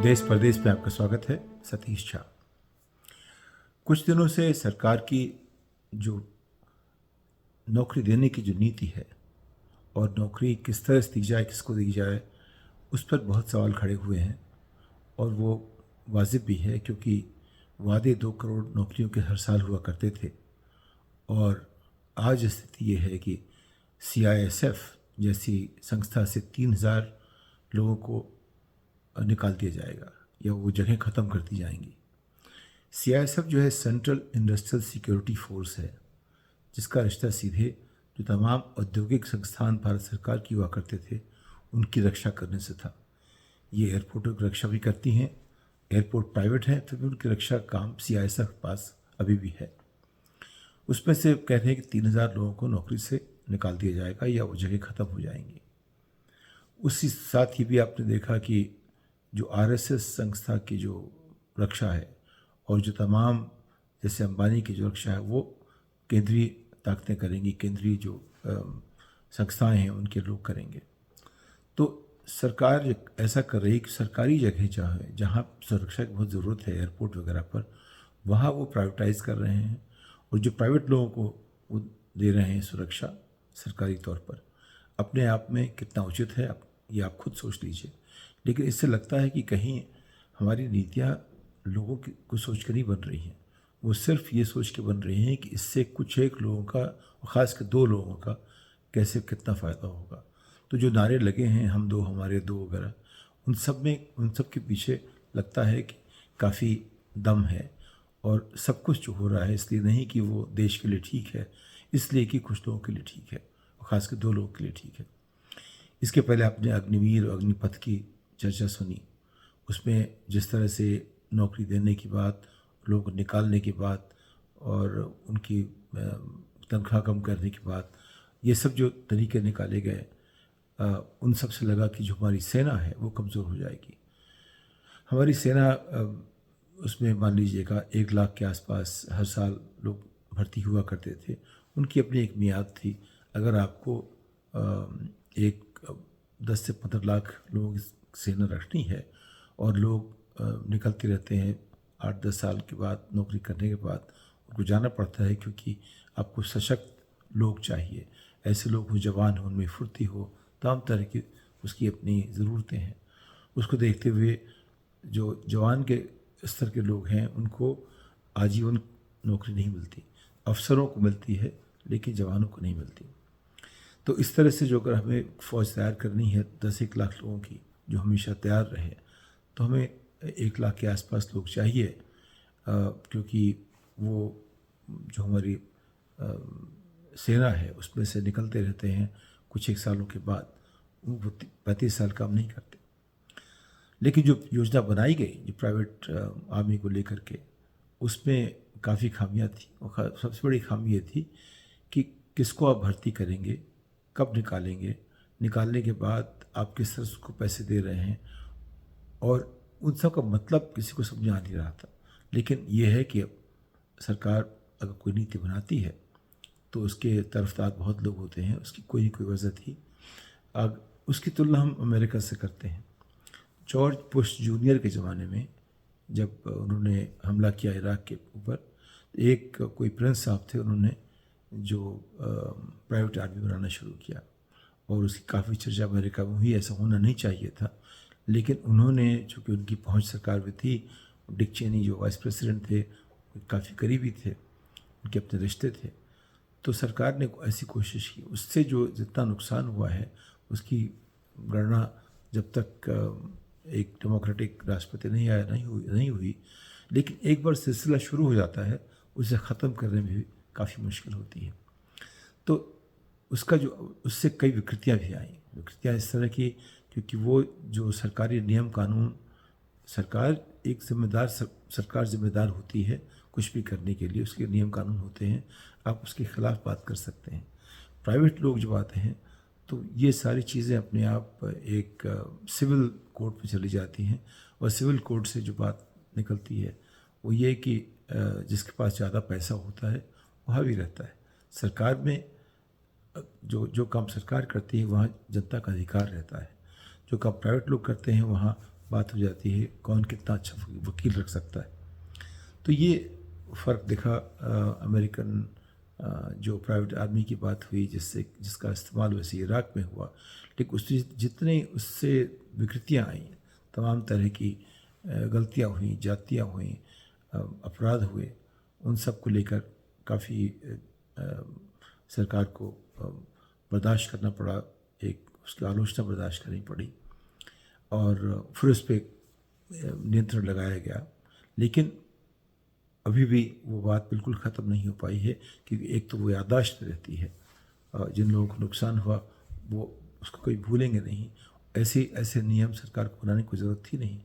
देश परदेश में आपका स्वागत है। सतीश झा। कुछ दिनों से सरकार की जो नौकरी देने की जो नीति है और नौकरी किस तरह से दी जाए, किसको दी जाए, उस पर बहुत सवाल खड़े हुए हैं। और वो वाजिब भी है क्योंकि वादे 2 करोड़ नौकरियों के हर साल हुआ करते थे और आज स्थिति ये है कि CISF जैसी संस्था से 3000 लोगों को निकाल दिया जाएगा या वो जगह ख़त्म कर दी जाएंगी। CISF जो है सेंट्रल इंडस्ट्रियल सिक्योरिटी फोर्स है, जिसका रिश्ता सीधे जो तमाम औद्योगिक संस्थान भारत सरकार की हुआ करते थे उनकी रक्षा करने से था। ये एयरपोर्टों की रक्षा भी करती हैं। एयरपोर्ट प्राइवेट है तो भी उनकी रक्षा काम CISF के पास अभी भी है। उसमें से कह रहे हैं कि 3000 लोगों को नौकरी से निकाल दिया जाएगा या वो जगह ख़त्म हो जाएंगी। उसी साथ ही भी आपने देखा कि जो RSS संस्था की जो रक्षा है और जो तमाम जैसे अंबानी की जो रक्षा है वो केंद्रीय ताकतें करेंगी, केंद्रीय जो संस्थाएं हैं उनके लोग करेंगे। तो सरकार ऐसा कर रही है कि सरकारी जगह जहाँ सुरक्षा की बहुत ज़रूरत है, एयरपोर्ट वगैरह पर, वहाँ वो प्राइवेटाइज़ कर रहे हैं और जो प्राइवेट लोगों को वो दे रहे हैं सुरक्षा सरकारी तौर पर। अपने आप में कितना उचित है ये आप खुद सोच लीजिए। लेकिन इससे लगता है कि कहीं हमारी नीतियाँ लोगों को सोच कर नहीं बन रही हैं, वो सिर्फ ये सोच के बन रही हैं कि इससे कुछ एक लोगों का, ख़ास कर 2 लोगों का कैसे कितना फ़ायदा होगा। तो जो नारे लगे हैं हम 2 हमारे 2 वगैरह, उन सब के पीछे लगता है कि काफ़ी दम है और सब कुछ जो हो रहा है इसलिए नहीं कि वो देश के लिए ठीक है, इसलिए कि कुछ लोगों के लिए ठीक है और ख़ासकर 2 लोगों के लिए ठीक है। इसके पहले आपने अग्निवीर और अग्निपथ की चर्चा सुनी। उसमें जिस तरह से नौकरी देने की बात, लोगों को निकालने की बात और उनकी तनख्वाह कम करने की बात, ये सब जो तरीके निकाले गए, उन सब से लगा कि जो हमारी सेना है वो कमज़ोर हो जाएगी। हमारी सेना उसमें मान लीजिएगा 1 लाख के आसपास हर साल लोग भर्ती हुआ करते थे। उनकी अपनी एक मियाद थी। अगर आपको एक 10 से 15 लाख लोगों की सेना रखनी है और लोग निकलते रहते हैं 8-10 साल के बाद, नौकरी करने के बाद उनको जाना पड़ता है क्योंकि आपको सशक्त लोग चाहिए, ऐसे लोग हो, जवान हो, उनमें फुर्ती हो, तमाम तरह की उसकी अपनी ज़रूरतें हैं। उसको देखते हुए जो जवान के स्तर के लोग हैं उनको आजीवन नौकरी नहीं मिलती, अफसरों को मिलती है लेकिन जवानों को नहीं मिलती। तो इस तरह से जो अगर हमें फ़ौज तैयार करनी है 10-1 लाख लोगों की जो हमेशा तैयार रहे, तो हमें 1 लाख के आसपास लोग चाहिए, क्योंकि वो जो हमारी सेना है उसमें से निकलते रहते हैं कुछ एक सालों के बाद, वो 35 साल काम नहीं करते। लेकिन जो योजना बनाई गई जो प्राइवेट आर्मी को लेकर के, उसमें काफ़ी खामियां थी और सबसे बड़ी खामी ये थी कि किसको आप भर्ती करेंगे, कब निकालेंगे, निकालने के बाद आप किस तरह उसको पैसे दे रहे हैं, और उन सब का मतलब किसी को समझ आ नहीं रहा था। लेकिन ये है कि अब सरकार अगर कोई नीति बनाती है तो उसके तरफदार बहुत लोग होते हैं, उसकी कोई ना कोई वजह थी। अब उसकी तुलना हम अमेरिका से करते हैं। जॉर्ज बुश जूनियर के ज़माने में जब उन्होंने हमला किया इराक़ के ऊपर, एक कोई प्रिंस साहब थे, उन्होंने जो प्राइवेट आर्मी बनाना शुरू किया और उसकी काफ़ी चर्चा अमेरिका में हुई। ऐसा होना नहीं चाहिए था, लेकिन उन्होंने, चूँकि उनकी पहुंच सरकार में थी, डिक चेनी जो वाइस प्रेसिडेंट थे काफ़ी करीबी थे, उनके अपने रिश्ते थे, तो सरकार ने ऐसी कोशिश की। उससे जो जितना नुकसान हुआ है उसकी गणना जब तक एक डेमोक्रेटिक राष्ट्रपति नहीं आया नहीं हुई। लेकिन एक बार सिलसिला शुरू हो जाता है उसे ख़त्म करने में भी काफ़ी मुश्किल होती है। तो उससे कई विकृतियाँ भी आई। विकृतियाँ इस तरह की, क्योंकि वो जो सरकारी नियम कानून, सरकार जिम्मेदार होती है कुछ भी करने के लिए, उसके नियम कानून होते हैं, आप उसके ख़िलाफ़ बात कर सकते हैं। प्राइवेट लोग जब आते हैं तो ये सारी चीज़ें अपने आप एक सिविल कोर्ट में चली जाती हैं और सिविल कोर्ट से जो बात निकलती है वो ये कि जिसके पास ज़्यादा पैसा होता है वहाँ भी रहता है। सरकार में जो काम सरकार करती है वहाँ जनता का अधिकार रहता है, जो काम प्राइवेट लोग करते हैं वहाँ बात हो जाती है कौन कितना अच्छा वकील रख सकता है। तो ये फ़र्क दिखा अमेरिकन जो प्राइवेट आर्मी की बात हुई जिसका इस्तेमाल वैसे इराक़ में हुआ, लेकिन उससे जितने उससे विकृतियाँ आई, तमाम तरह की गलतियाँ हुई, जातियाँ हुई, अपराध हुए, उन सब को लेकर काफ़ी सरकार को बर्दाश्त करना पड़ा, एक उसकी आलोचना बर्दाश्त करनी पड़ी और फिर उस पर नियंत्रण लगाया गया। लेकिन अभी भी वो बात बिल्कुल ख़त्म नहीं हो पाई है, क्योंकि एक तो वो याददाश्त रहती है, जिन लोगों को नुकसान हुआ वो उसको कोई भूलेंगे नहीं। ऐसे नियम सरकार को बनाने की ज़रूरत थी नहीं,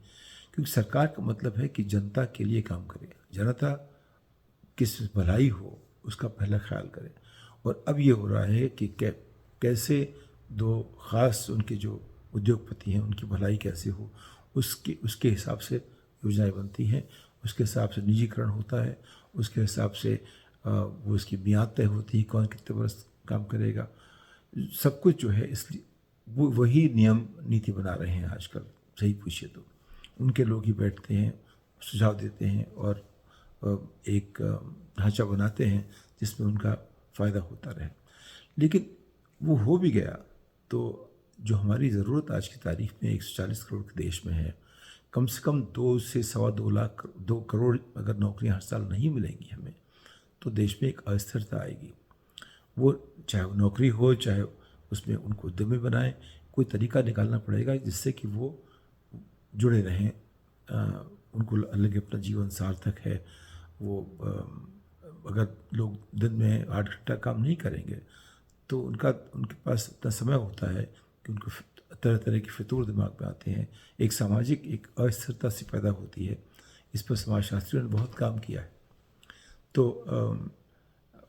क्योंकि सरकार का मतलब है कि जनता के लिए काम करे, जनता किस भलाई हो उसका पहला ख्याल करे। और अब ये हो रहा है कि कैसे दो ख़ास उनके जो उद्योगपति हैं उनकी भलाई कैसे हो, उसके हिसाब से योजनाएं बनती हैं, उसके हिसाब से निजीकरण होता है, उसके हिसाब से वो उसकी मियाद तय होती है, कौन कितने वर्ष काम करेगा, सब कुछ जो है। इसलिए वो वही नियम नीति बना रहे हैं आजकल, सही पूछिए तो उनके लोग ही बैठते हैं, सुझाव देते हैं और एक ढांचा बनाते हैं जिसमें उनका फ़ायदा होता रहे। लेकिन वो हो भी गया तो जो हमारी ज़रूरत आज की तारीख में 140 करोड़ के देश में है, कम से कम 2 से सवा 2 लाख 2 करोड़ अगर नौकरियां हर साल नहीं मिलेंगी हमें, तो देश में एक अस्थिरता आएगी। वो चाहे वो नौकरी हो, चाहे उसमें उनको उद्यमी बनाएं, कोई तरीका निकालना पड़ेगा जिससे कि वो जुड़े रहें, उनको लगे अपना जीवन सार्थक है। वो अगर लोग दिन में 8 घंटा काम नहीं करेंगे तो उनके पास इतना समय होता है कि उनको तरह तरह के फितूर दिमाग में आते हैं, एक सामाजिक एक अस्थिरता सी पैदा होती है। इस पर समाजशास्त्रियों ने बहुत काम किया है। तो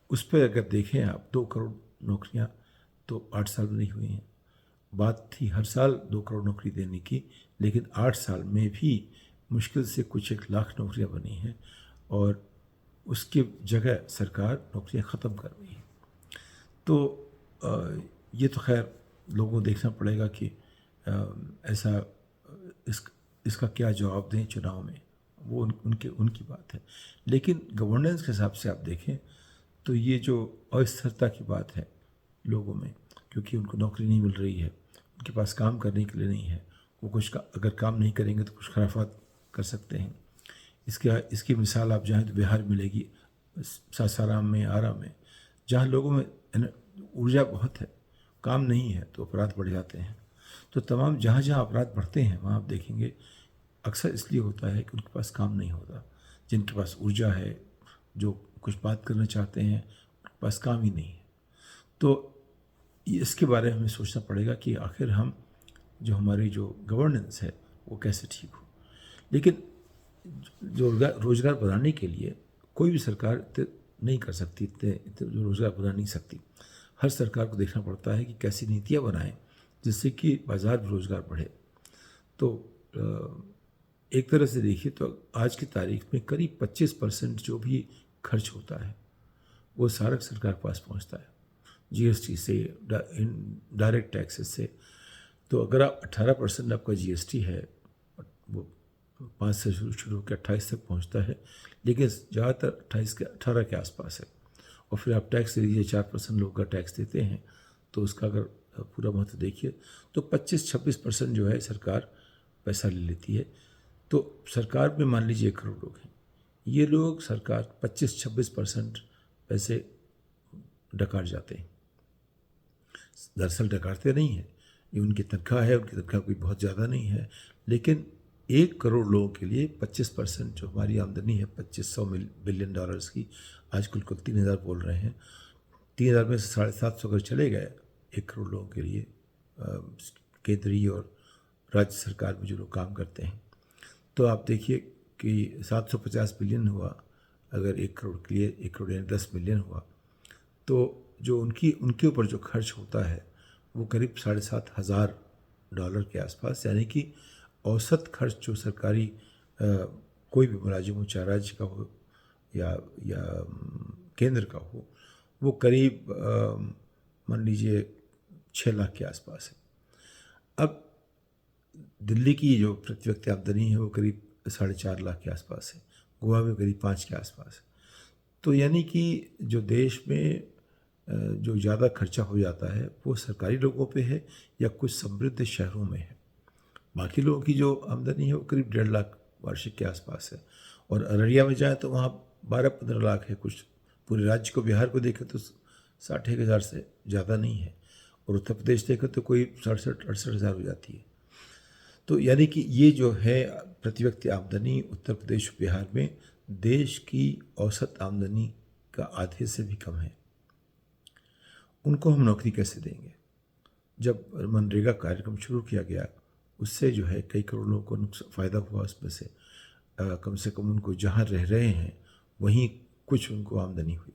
उस पर अगर देखें आप 2 करोड़ नौकरियां तो 8 साल में नहीं हुई हैं। बात थी हर साल 2 करोड़ नौकरी देने की, लेकिन 8 साल में भी मुश्किल से कुछ 1 लाख नौकरियां बनी हैं और उसकी जगह सरकार नौकरियां ख़त्म कर रही है। तो ये तो खैर लोगों को देखना पड़ेगा कि ऐसा इसका क्या जवाब दें चुनाव में, वो उनकी बात है। लेकिन गवर्नेंस के हिसाब से आप देखें तो ये जो अस्थिरता की बात है लोगों में, क्योंकि उनको नौकरी नहीं मिल रही है, उनके पास काम करने के लिए नहीं है, वो अगर काम नहीं करेंगे तो कुछ खराफात कर सकते हैं। इसकी मिसाल आप जाएँ तो बिहार मिलेगी, सासाराम में, आरा में, जहाँ लोगों में ऊर्जा बहुत है, काम नहीं है तो अपराध बढ़ जाते हैं। तो तमाम जहाँ जहाँ अपराध बढ़ते हैं वहाँ आप देखेंगे अक्सर इसलिए होता है कि उनके पास काम नहीं होता। जिनके पास ऊर्जा है, जो कुछ बात करना चाहते हैं, उनके पास काम ही नहीं है। तो इसके बारे में हमें सोचना पड़ेगा कि आखिर हम जो हमारी जो गवर्नेंस है वो कैसे ठीक हो। लेकिन जो रोज़गार बढ़ाने के लिए कोई भी सरकार नहीं कर सकती, इतने रोज़गार बना नहीं सकती। हर सरकार को देखना पड़ता है कि कैसी नीतियाँ बनाएं जिससे कि बाज़ार में रोज़गार बढ़े। तो एक तरह से देखिए तो आज की तारीख में करीब 25% जो भी खर्च होता है वो सारा सरकार के पास पहुंचता है, जीएसटी से, डायरेक्ट टैक्सेस से। तो अगर आप 18% आपका जीएसटी है, वो 5 से शुरू होकर 28 तक पहुंचता है, लेकिन ज़्यादातर 18 के आसपास है। और फिर आप टैक्स दीजिए, 4% लोग का टैक्स देते हैं, तो उसका अगर पूरा महत्व देखिए तो 25-26% जो है सरकार पैसा ले लेती है। तो सरकार में मान लीजिए 1 करोड़ लोग हैं, ये लोग सरकार 25-26% पैसे डकार जाते हैं। दरअसल डकारते नहीं हैं, ये उनकी तनख्वाह है, उनकी तनख्वाह कोई बहुत ज़्यादा नहीं है, लेकिन 1 करोड़ लोगों के लिए 25% जो हमारी आमदनी है 2500 बिलियन डॉलर्स की, आजकल कुल 3000 बोल रहे हैं, 3000 में से 750 अगर चले गए 1 करोड़ लोगों के लिए, केंद्रीय और राज्य सरकार में जो लोग काम करते हैं, तो आप देखिए कि 750 बिलियन हुआ अगर 1 करोड़ के लिए, 1 करोड़ यानी 10 मिलियन हुआ, तो जो उनके ऊपर जो खर्च होता है वो करीब $7,500 के आसपास, यानी कि औसत खर्च जो सरकारी कोई भी मुलाजिम हो, चाहे राज्य का हो या केंद्र का हो, वो करीब मान लीजिए 6 लाख के आसपास है। अब दिल्ली की जो प्रति व्यक्ति आमदनी है वो करीब 4.5 लाख के आसपास है, गोवा में करीब 5 के आसपास है। तो यानी कि जो देश में जो ज़्यादा खर्चा हो जाता है वो सरकारी लोगों पे है या कुछ समृद्ध शहरों में है। बाकी लोगों की जो आमदनी है वो करीब 1.5 लाख वार्षिक के आसपास है। और अररिया में जाए तो वहाँ 12-15 लाख है। कुछ पूरे राज्य को, बिहार को देखें तो 60,000 से ज़्यादा नहीं है। और उत्तर प्रदेश देखें तो कोई 67-68 हज़ार हो जाती है। तो यानी कि ये जो है प्रति व्यक्ति आमदनी उत्तर प्रदेश और बिहार में देश की औसत आमदनी का आधे से भी कम है। उनको हम नौकरी कैसे देंगे? जब मनरेगा कार्यक्रम शुरू किया गया उससे जो है कई करोड़ लोगों को फ़ायदा हुआ। उसमें से कम उनको जहाँ रह रहे हैं वहीं कुछ उनको आमदनी हुई।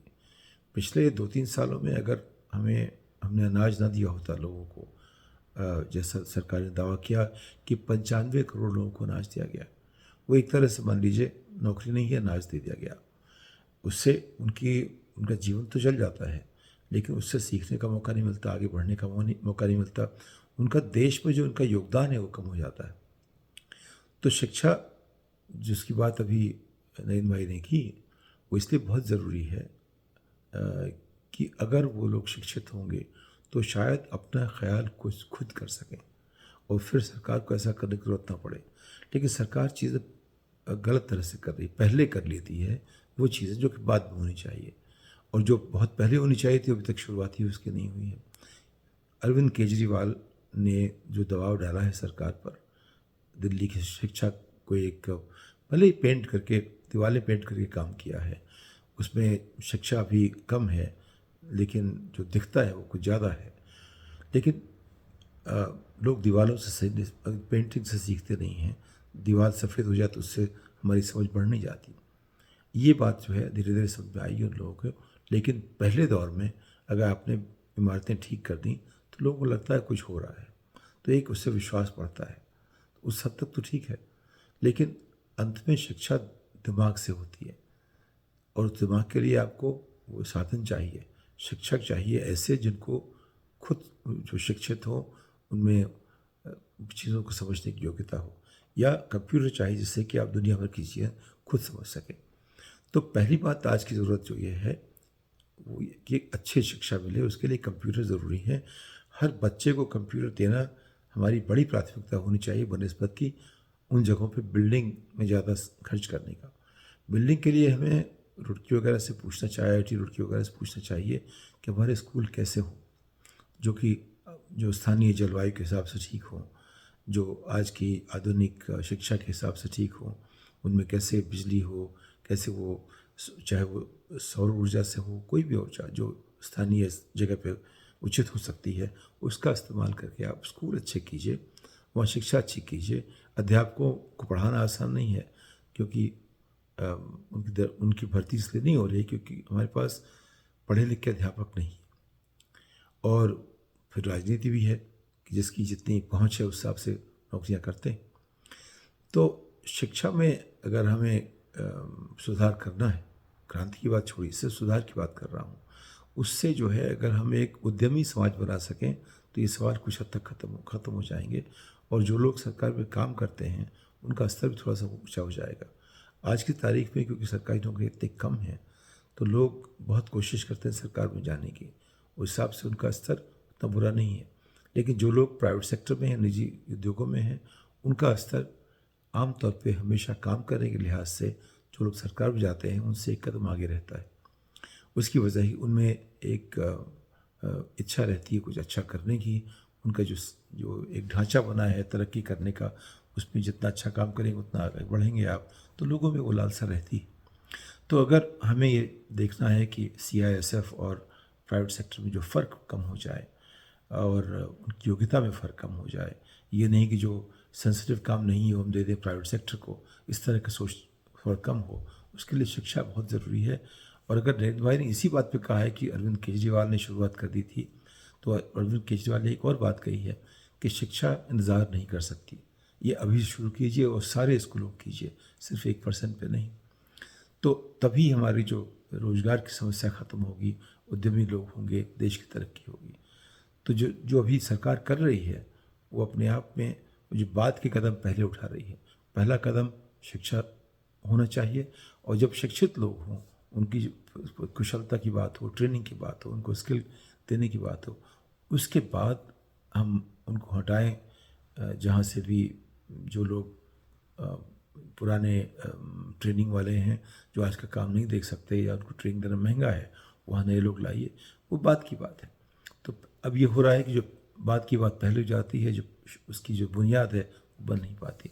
पिछले 2-3 सालों में अगर हमने अनाज ना दिया होता लोगों को, जैसा सरकार ने दावा किया कि 95 करोड़ लोगों को अनाज दिया गया, वो एक तरह से मान लीजिए नौकरी नहीं है, अनाज दे दिया गया। उससे उनका जीवन तो चल जाता है, लेकिन उससे सीखने का मौका नहीं मिलता, आगे बढ़ने का मौका नहीं मिलता। उनका देश में जो उनका योगदान है वो कम हो जाता है। तो शिक्षा जिसकी बात अभी नईन भाई ने की, वो इसलिए बहुत ज़रूरी है कि अगर वो लोग शिक्षित होंगे तो शायद अपना ख्याल कुछ खुद कर सकें और फिर सरकार को ऐसा करने की जरूरत ना पड़े। लेकिन सरकार चीज़ें गलत तरह से कर रही, पहले कर लेती है वो चीज़ें जो कि बाद में होनी चाहिए, और जो बहुत पहले होनी चाहिए थी अभी तक शुरुआत ही उसकी नहीं हुई है। अरविंद केजरीवाल ने जो दबाव डाला है सरकार पर, दिल्ली की शिक्षा को एक भले ही दीवारें पेंट करके काम किया है, उसमें शिक्षा भी कम है लेकिन जो दिखता है वो कुछ ज़्यादा है। लेकिन लोग दीवारों से पेंटिंग से सीखते नहीं हैं। दीवार सफ़ेद हो जाए तो उससे हमारी समझ बढ़ नहीं जाती। ये बात जो है धीरे धीरे समझ में आई है उन लोगों को। लेकिन पहले दौर में अगर आपने इमारतें ठीक कर दी तो लोगों को लगता है कुछ हो रहा है, तो एक उससे विश्वास बढ़ता है। उस हद तक तो ठीक है, लेकिन अंत में शिक्षा दिमाग से होती है, और उस दिमाग के लिए आपको वो साधन चाहिए, शिक्षक चाहिए ऐसे जिनको खुद जो शिक्षित हो उनमें चीज़ों को समझने की योग्यता हो, या कंप्यूटर चाहिए जिससे कि आप दुनिया भर की चीज़ें खुद समझ सकें। तो पहली बात आज की ज़रूरत जो ये है वो कि अच्छी शिक्षा मिले, उसके लिए कंप्यूटर ज़रूरी है। हर बच्चे को कंप्यूटर देना हमारी बड़ी प्राथमिकता होनी चाहिए बनिस्बत की उन जगहों पे बिल्डिंग में ज़्यादा खर्च करने का। बिल्डिंग के लिए हमें रुड़की वगैरह से पूछना चाहिए, IIT रुड़की वगैरह से पूछना चाहिए कि हमारे स्कूल कैसे हों, जो स्थानीय जलवायु के हिसाब से ठीक हों, जो आज की आधुनिक शिक्षा के हिसाब से ठीक हों। उनमें कैसे बिजली हो, कैसे वो चाहे वो सौर ऊर्जा से हो, कोई भी ऊर्जा जो स्थानीय जगह पे उचित हो सकती है, उसका इस्तेमाल करके आप स्कूल अच्छे कीजिए, वहाँ शिक्षा अच्छी कीजिए। अध्यापकों को पढ़ाना आसान नहीं है, क्योंकि उनकी भर्ती इसलिए नहीं हो रही क्योंकि हमारे पास पढ़े लिखे अध्यापक नहीं। और फिर राजनीति भी है कि जिसकी जितनी पहुंच है उस हिसाब से नौकरियां करते हैं। तो शिक्षा में अगर हमें सुधार करना है, क्रांति की बात छोड़ी, इससे सुधार की बात कर रहा हूँ, उससे जो है अगर हम एक उद्यमी समाज बना सकें तो ये सवाल कुछ हद तक ख़त्म हो जाएंगे, और जो लोग सरकार में काम करते हैं उनका स्तर भी थोड़ा सा ऊँचा हो जाएगा। आज की तारीख में क्योंकि सरकारी नौकरी इतनी कम है तो लोग बहुत कोशिश करते हैं सरकार में जाने की, उस हिसाब से उनका स्तर उतना बुरा नहीं है। लेकिन जो लोग प्राइवेट सेक्टर में हैं, निजी उद्योगों में हैं, उनका स्तर आमतौर पे हमेशा काम करने के लिहाज से जो लोग सरकार में जाते हैं उनसे एक कदम आगे रहता है। उसकी वजह ही उनमें एक इच्छा रहती है कुछ अच्छा करने की। उनका जो एक ढांचा बना है तरक्की करने का, उसमें जितना अच्छा काम करेंगे उतना आगे बढ़ेंगे आप, तो लोगों में वो लालसा रहती है। तो अगर हमें ये देखना है कि CISF और प्राइवेट सेक्टर में जो फ़र्क कम हो जाए और उनकी योग्यता में फ़र्क कम हो जाए, ये नहीं कि जो सेंसिटिव काम नहीं हो हम दे दें प्राइवेट सेक्टर को, इस तरह का सोच थोड़ा कम हो, उसके लिए शिक्षा बहुत ज़रूरी है। और अगर नरेंद्र भाई ने इसी बात पे कहा है कि अरविंद केजरीवाल ने शुरुआत कर दी थी, तो अरविंद केजरीवाल ने एक और बात कही है कि शिक्षा इंतज़ार नहीं कर सकती, ये अभी शुरू कीजिए और सारे स्कूलों कीजिए, सिर्फ 1% पे नहीं। तो तभी हमारी जो रोज़गार की समस्या ख़त्म होगी, उद्यमी लोग होंगे, देश की तरक्की होगी। तो जो अभी सरकार कर रही है वो अपने आप में जो बात के कदम पहले उठा रही है। पहला कदम शिक्षा होना चाहिए, और जब शिक्षित लोग हों, उनकी जो कुशलता की बात हो, ट्रेनिंग की बात हो, उनको स्किल देने की बात हो, उसके बाद हम उनको हटाएं जहाँ से भी जो लोग पुराने ट्रेनिंग वाले हैं, जो आज का काम नहीं देख सकते या उनको ट्रेनिंग देना महंगा है, वहाँ नए लोग लाइए, वो बात की बात है। तो अब ये हो रहा है कि जो बात की बात पहले हो जाती है, जो उसकी जो बुनियाद है वो बन नहीं पाती।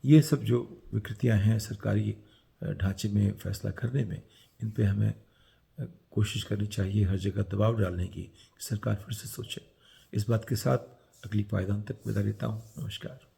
ये सब जो विकृतियां हैं सरकारी ढांचे में फैसला करने में, इन पे हमें कोशिश करनी चाहिए हर जगह दबाव डालने की कि सरकार फिर से सोचे। इस बात के साथ अगली पायदान तक विदा लेता हूँ। नमस्कार।